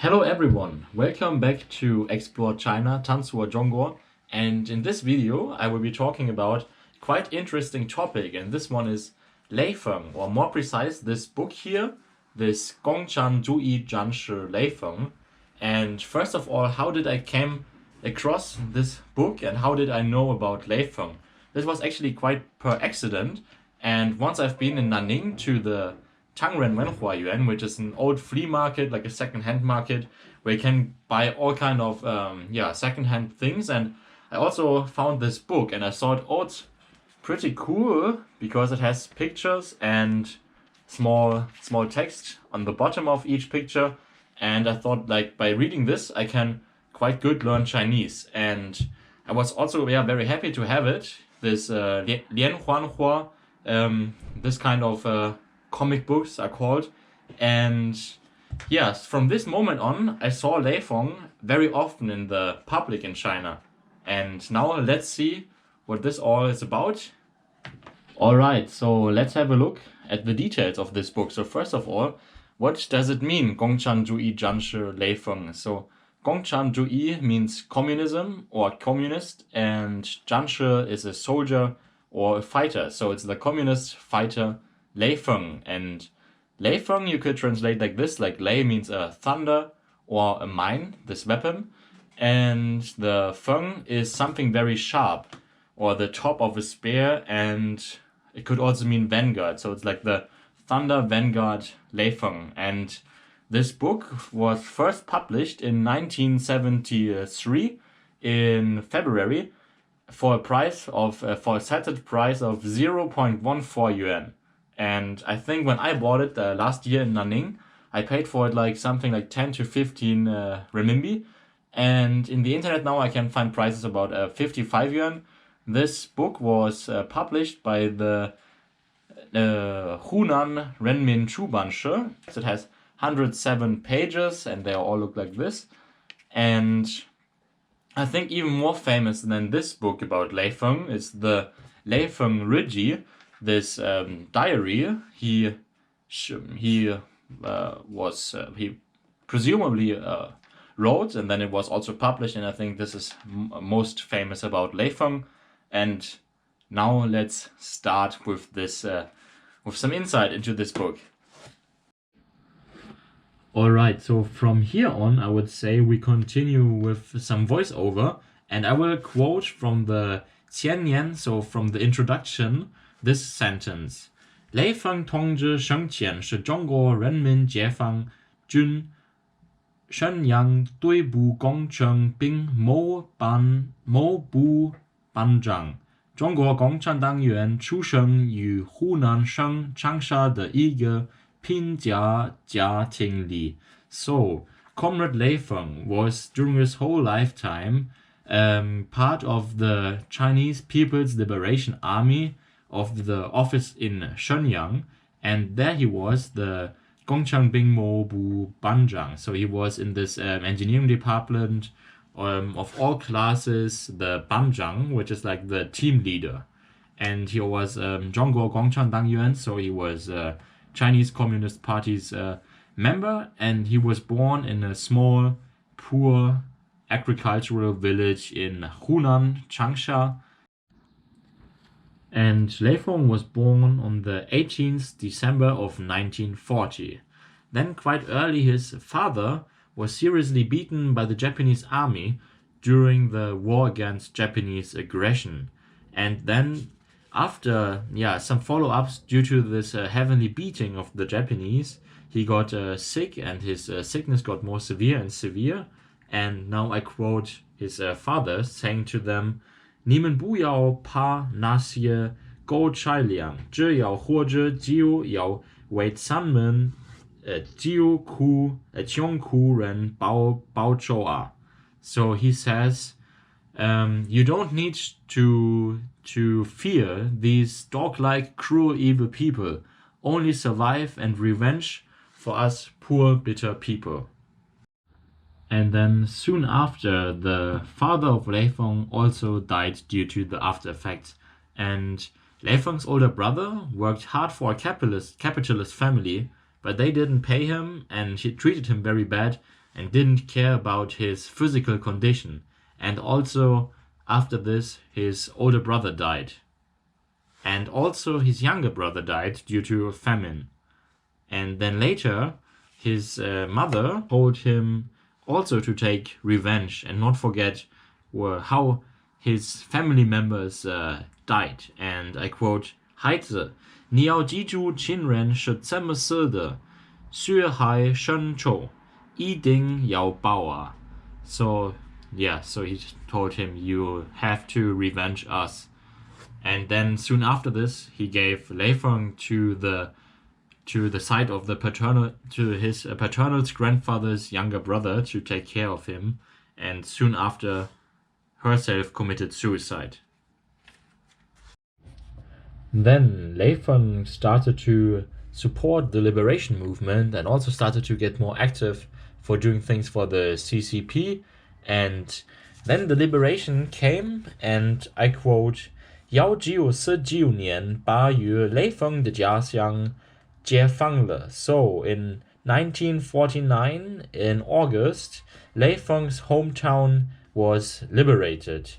Hello everyone, welcome back to Explore China, Tanzhua Zhongguo, and in this video I will be talking about quite interesting topic, and this one is Lei Feng, or more precise, this book here, this Gongchan Zhuyi Janshi Lei Feng. And first of all, how did I came across this book and how did I know about Lei Feng? This was actually quite per accident, and once I've been in Nanning to the Tangren Wenhua Yuan, which is an old flea market, like a second-hand market, where you can buy all kind of second-hand things. And I also found this book, and I thought, oh, it's pretty cool because it has pictures and small text on the bottom of each picture. And I thought, like, by reading this, I can quite good learn Chinese. And I was also very happy to have it. This Lian Huanhua, this kind of comic books are called. And yes, from this moment on, I saw Lei Feng very often in the public in China. And now let's see what this all is about. Alright, so let's have a look at the details of this book. So first of all, what does it mean, Gongchan Zhuyi Janshi Lei Feng? So Gongchan Zhuyi means communism or communist, and Janshi is a soldier or a fighter. So it's the communist fighter Lei Feng. And Lei Feng you could translate like this, like Lei means a thunder or a mine, this weapon, and the Feng is something very sharp or the top of a spear, and it could also mean vanguard. So it's like the thunder vanguard Lei Feng. And this book was first published in 1973 in February for a settled price of 0.14 yuan. And I think when I bought it last year in Nanning, I paid for it like something like 10 to 15 renminbi. And in the internet now I can find prices about 55 yuan. This book was published by the Hunan Renmin Chubanshi. It has 107 pages and they all look like this. And I think even more famous than this book about Lei Feng is the Lei Feng Riji, this diary he presumably wrote, and then it was also published, and I think this is most famous about Lei Feng. And now let's start with this with some insight into this book. Alright, so from here on I would say we continue with some voiceover, and I will quote from the Qiannian, so from the introduction, this sentence. Lei Feng 同志生前是中国人民解放军沈阳队部工程兵某部班长，中国共产党员，出生于湖南省长沙的一个贫家家庭里。So, Comrade Lei Feng was, during his whole lifetime, part of the Chinese People's Liberation Army of the office in Shenyang, and there he was the Gongchang Bingmo Bu Banzhang. So he was in this engineering department of all classes, the Banzhang, which is like the team leader. And he was Zhongguo Gongchang Dang Yuan, so he was Chinese Communist Party's member, and he was born in a small, poor agricultural village in Hunan, Changsha. And Lei Feng was born on the 18th December of 1940. Then quite early his father was seriously beaten by the Japanese army during the war against Japanese aggression. And then after some follow-ups due to this heavy beating of the Japanese, he got sick, and his sickness got more severe and severe. And now I quote his father saying to them, 你们不要怕那些狗豺狼，只要活着就要为咱们穷苦人报仇啊。So he says, you don't need to fear these dog-like, cruel, evil people. Only survive and revenge for us poor, bitter people. And then soon after, the father of Lei Feng also died due to the after effects. And Lei Feng's older brother worked hard for a capitalist family, but they didn't pay him and he treated him very bad. and didn't care about his physical condition. And also, after this, his older brother died. And also his younger brother died due to a famine. And then later, his mother told him also to take revenge and not forget how his family members died. And I quote, 孩子，你要记住亲人是怎么死的，血海深仇，一定要报啊。So yeah, so he told him, you have to revenge us. And then soon after this, he gave Lei Feng to the side of his paternal grandfather's younger brother to take care of him, and soon after herself committed suicide. Then Lei Feng started to support the liberation movement and also started to get more active for doing things for the CCP. And then the liberation came, and I quote, 1949年8月雷锋的家乡解放了. So in 1949, in August, Lei Feng's hometown was liberated.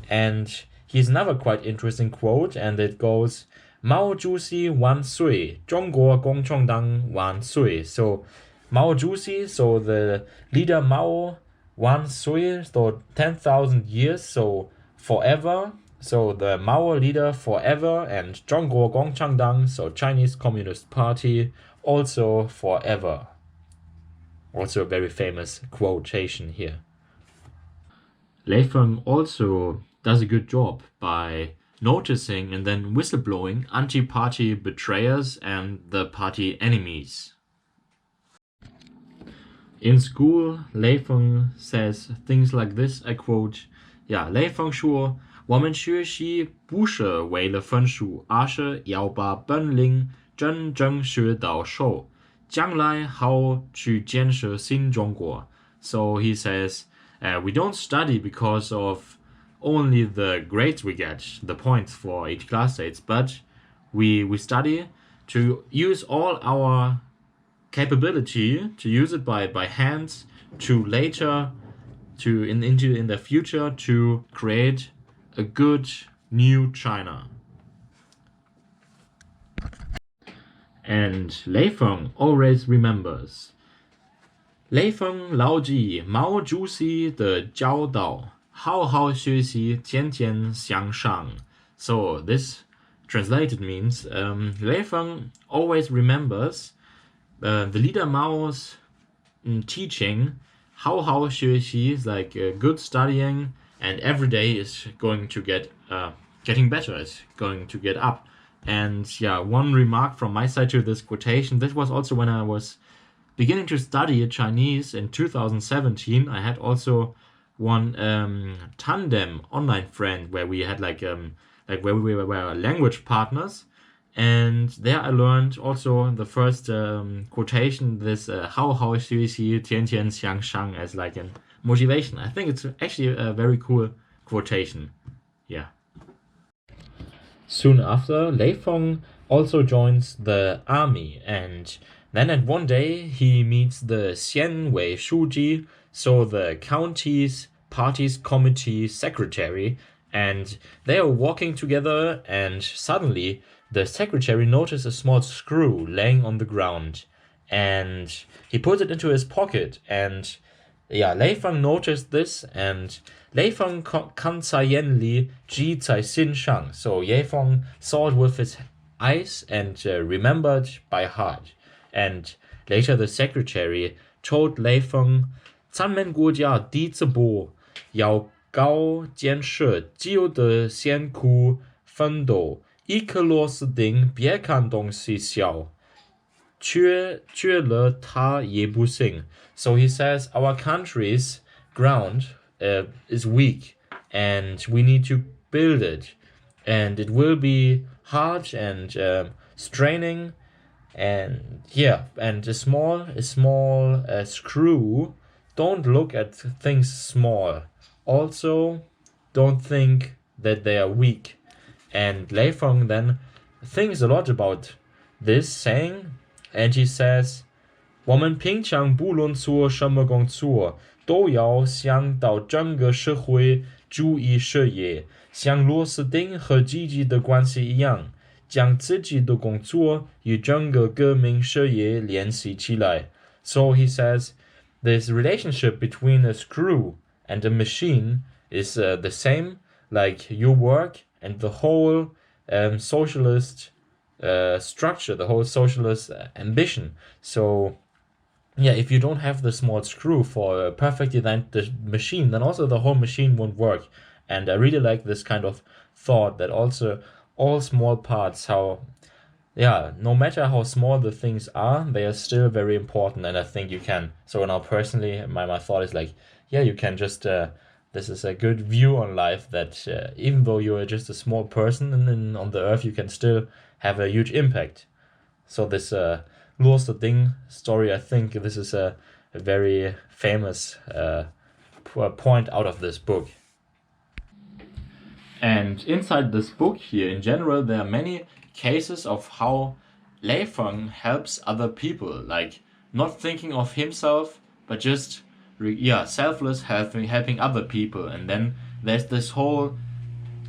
And here's another quite interesting quote, and it goes, 毛主席万岁，中国共产党万岁. So Mao Zedong, so the leader Mao, 万岁, so 10,000 years, so forever. So the Mao leader forever, and 中国共产党, so Chinese Communist Party, also forever. Also a very famous quotation here. Lei Feng also does a good job by noticing and then whistleblowing anti-party betrayers and the party enemies. In school, Lei Feng says things like this, I quote, 雷锋说，我们学习不是为了分数，而是要把本领真正学到手，将来好去建设新中国. So he says, we don't study because of only the grades we get, the points for each class dates, but we study to use all our capability, to use it by hands, to later, in the future, to create a good new China. And Lei Feng always remembers. 雷锋牢记毛主席的教导，好好学习，天天向上. So this translated means Lei Feng always remembers the leader Mao's teaching. 好好学习 is like good studying, and every day is going to getting better, is going to get up. And yeah, one remark from my side to this quotation, this was also when I was beginning to study Chinese in 2017. I had also one tandem online friend where we had where we were language partners, and there I learned also the first quotation, this 好好学习，天天向上, as like a motivation. I think it's actually a very cool quotation. Yeah. Soon after, Lei Feng also joins the army, and then at one day he meets the Xianwei Shuji, so the county's party's committee secretary, and they are walking together, and suddenly the secretary noticed a small screw laying on the ground, and he put it into his pocket, and Lei Feng noticed this, and Lei Feng kan Yan Li Ji Zai Xin Shang. So Lei Feng saw it with his eyes and remembered by heart. And later the secretary told Lei Feng, 咱们国家第一步要搞建设，只有的先苦奋斗，一颗螺丝钉别看东西小，缺了它也不行. So he says our country's ground is weak, and we need to build it, and it will be hard and straining, and and a small screw. Don't look at things small. Also, don't think that they are weak. And Lei Feng then thinks a lot about this saying, and he says, 我们平常不论做什么工作，都要想到整个社会主义事业，像螺丝钉和积极的关系一样，将自己的工作与整个革命事业联系起来。So he says, this relationship between a screw and a machine is the same like your work and the whole socialist structure, the whole socialist ambition. So yeah, if you don't have the small screw for a perfectly aligned the machine, then also the whole machine won't work. And I really like this kind of thought that also all small parts, no matter how small the things are, they are still very important. And I think you can. So now personally, my thought is like, yeah, you can just. This is a good view on life that even though you are just a small person on the earth, you can still have a huge impact. So this Los the Ding story, I think this is a very famous point out of this book. And inside this book here, in general, there are many cases of how Lei Feng helps other people, like not thinking of himself, but just selfless helping other people. And then there's this whole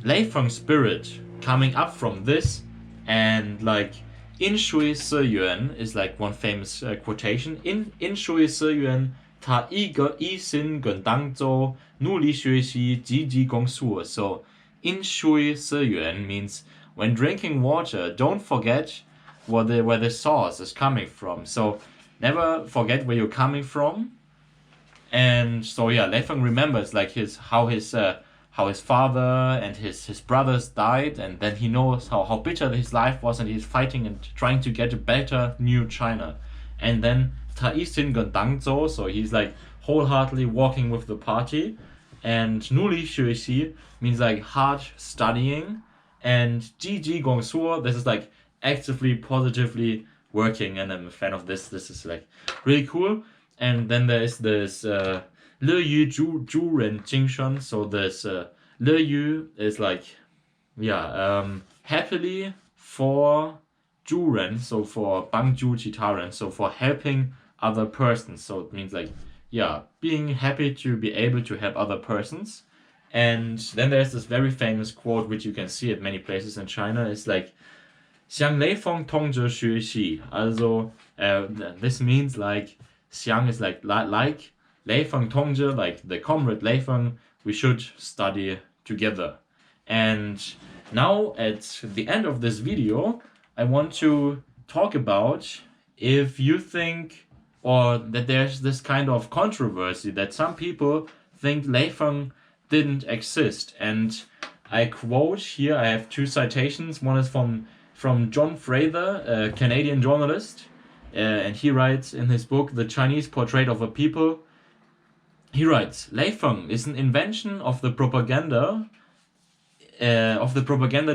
Lei Feng spirit coming up from this, and like in Shui Se Yuan is like one famous quotation. In Shui Se Yuan, ta yi ge yi xin gen dang zhou, nu li xue xi ji ji gong su. So in Shui Se Yuan means when drinking water, don't forget where the source is coming from. So never forget where you're coming from. And so yeah, Lei Feng remembers like how his father and his brothers died, and then he knows how bitter his life was, and he's fighting and trying to get a better new China. And then Ta Yi Xin Gen Dang Zhou, so he's like wholeheartedly walking with the party. And Nu Li Xue Xi means like hard studying. And Ji Ji Gong Suo, this is like actively, positively working, and I'm a fan of this. This is like really cool. And then there's this Le Yu Zhu Jing Shen. So this Le Yu is like happily for Zhu, so for Bang Zhu Qitaren, so for helping other persons. So it means like being happy to be able to help other persons. And then there's this very famous quote which you can see at many places in China. It's like 向雷锋同志学习. Also this means like Xiang is like Lei Feng Tongzhi, like the comrade Lei Feng, we should study together. And now at the end of this video, I want to talk about if you think, or that there's this kind of controversy that some people think Lei Feng didn't exist. And I quote here, I have two citations. One is from John Fraser, a Canadian journalist. And he writes in his book, The Chinese Portrait of a People, he writes, Lei Feng is an invention of the propaganda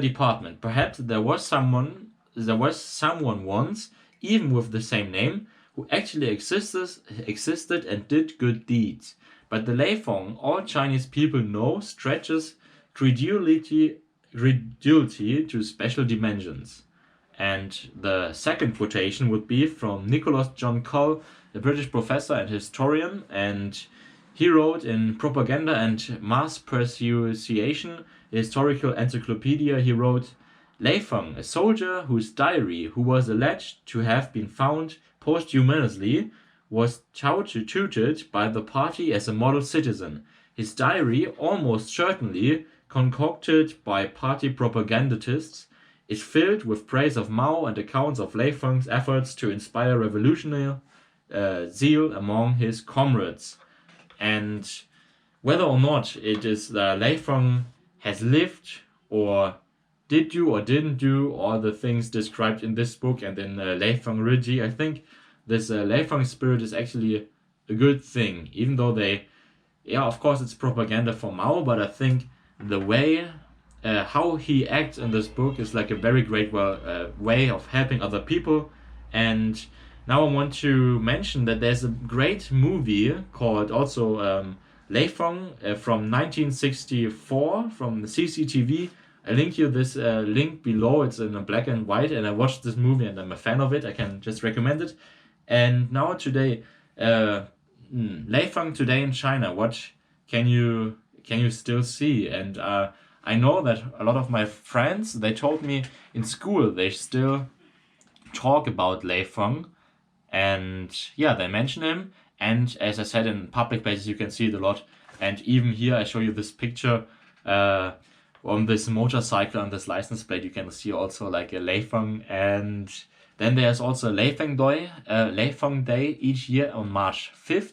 department. Perhaps there was someone once, even with the same name, who actually existed and did good deeds. But the Lei Feng all Chinese people know stretches credulity to special dimensions. And the second quotation would be from Nicholas John Cull, a British professor and historian, and he wrote in Propaganda and Mass Persuasion, a historical encyclopedia, he wrote, Lei Feng, a soldier whose diary, who was alleged to have been found posthumously, was tutored by the party as a model citizen. His diary, almost certainly concocted by party propagandists, is filled with praise of Mao and accounts of Lei Feng's efforts to inspire revolutionary zeal among his comrades. And whether or not it is Lei Feng has lived or did do or didn't do all the things described in this book and in Lei Feng Riji, I think this Lei Feng spirit is actually a good thing, even though of course it's propaganda for Mao, but I think the way how he acts in this book is like a very great way of helping other people. And now I want to mention that there's a great movie called also Lei Feng from 1964 from the CCTV. I link you this link below. It's in a black and white, and I watched this movie and I'm a fan of it. I can just recommend it. And now today, Lei Feng today in China, what can you still see? And I know that a lot of my friends, they told me in school they still talk about Lei Feng, and yeah, they mention him. And as I said, in public places you can see it a lot. And even here I show you this picture on this motorcycle, on this license plate, you can see also like a Lei Feng. And then there's also Lei Feng Day each year on March 5th.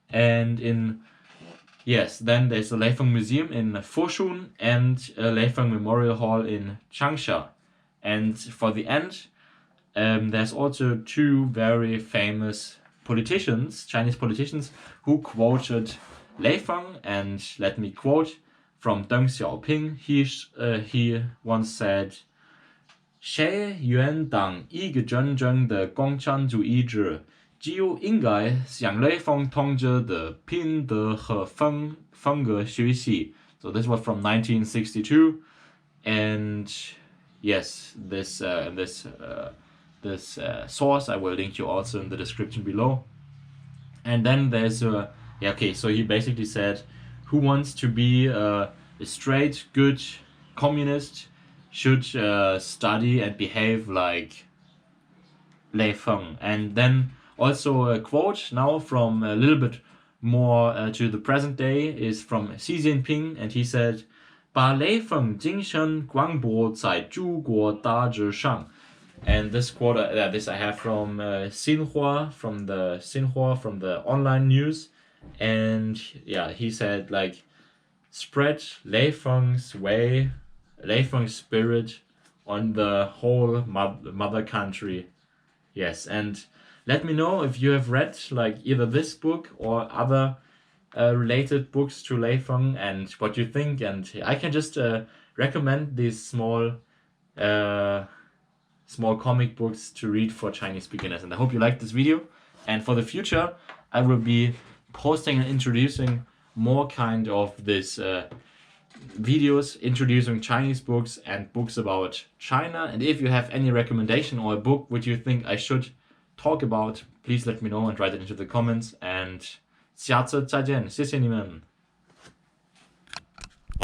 And then there's the Lei Feng Museum in Foshun and Lei Feng Memorial Hall in Changsha. And for the end, there's also two very famous politicians, Chinese politicians, who quoted Lei Feng. And let me quote from Deng Xiaoping. He once said, 谁原党一个真正的共产主义者，就应该向雷锋同志的品德和风格学习. So this was from 1962, and yes, this source I will link you also in the description below. And then there's so he basically said, who wants to be a straight, good communist should study and behave like Lei Feng. And then also a quote now from a little bit more to the present day is from Xi Jinping, and he said, 把雷锋精神广播在中国大致上. And this quote, this I have from Xinhua, from the online news. And yeah, he said like, spread Lei Feng's way, Lei Feng's spirit on the whole mother country. Yes, and let me know if you have read like either this book or other related books to Lei Feng and what you think. And I can just recommend these small comic books to read for Chinese beginners. And I hope you liked this video. And for the future, I will be posting and introducing more kind of this videos introducing Chinese books and books about China. And if you have any recommendation or a book which you think I should talk about, please let me know and write it into the comments. And 下次再见，谢谢你们。